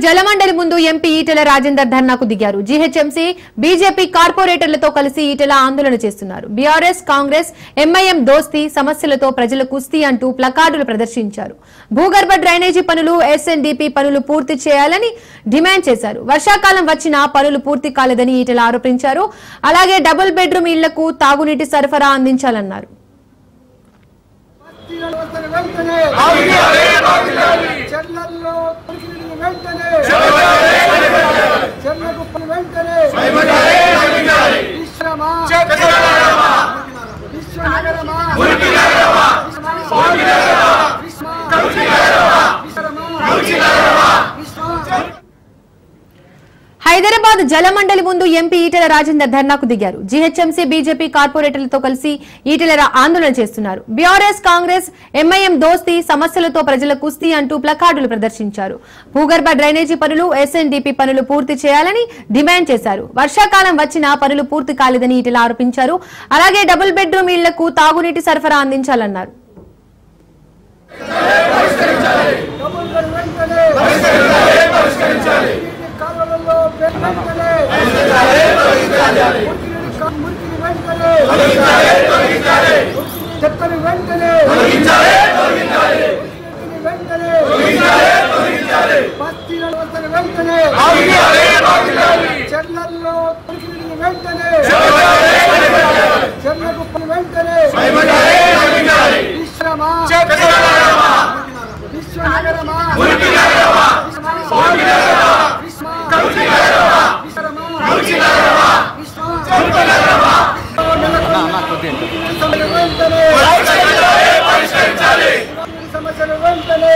జలమండలి ముందు ఎంపీ ఈటెల రాజేందర్ ధర్నాకు దిగారు. జీహెచ్ఎంసీ బీజేపీ కార్పొరేటర్లతో కలిసి ఈటెల ఆందోళన చేస్తున్నారు. బీఆర్ఎస్ కాంగ్రెస్ ఎంఐఎం దోస్తీ సమస్యలతో ప్రజల కుస్తీ అంటూ ప్లకార్డులు ప్రదర్శించారు. భూగర్భ డ్రైనేజీ పనులు ఎస్ఎన్డీపీ పనులు పూర్తి చేయాలని డిమాండ్ చేశారు. వర్షాకాలం వచ్చినా పనులు పూర్తి కాలేదని ఈటెల ఆరోపించారు. అలాగే డబుల్ బెడ్రూమ్ ఇళ్లకు తాగునీటి సరఫరా అందించాలన్నారు. హైదరాబాద్ జలమండలి ముందు ఎంపీ ఈటెల రాజేందర్ ధర్నాకు దిగారు. జీహెచ్ఎంసీ బీజేపీ కార్పొరేటర్లతో కలిసి ఈటెల ఆందోళన చేస్తున్నారు. బీఆర్ఎస్ కాంగ్రెస్ ఎంఐఎం దోస్తీ సమస్యలతో ప్రజల కుస్తీ అంటూ ప్లకార్డులు ప్రదర్శించారు. భూగర్భ డ్రైనేజీ పనులు ఎస్ఎన్డీపీ పనులు పూర్తి చేయాలని డిమాండ్ చేశారు. వర్షాకాలం వచ్చినా పనులు పూర్తి కాలేదని ఈటెల ఆరోపించారు. అలాగే డబుల్ బెడ్రూమ్ ఇళ్లకు తాగునీటి సరఫరా అందించాలన్నారు. సమస్యలు వెంటనే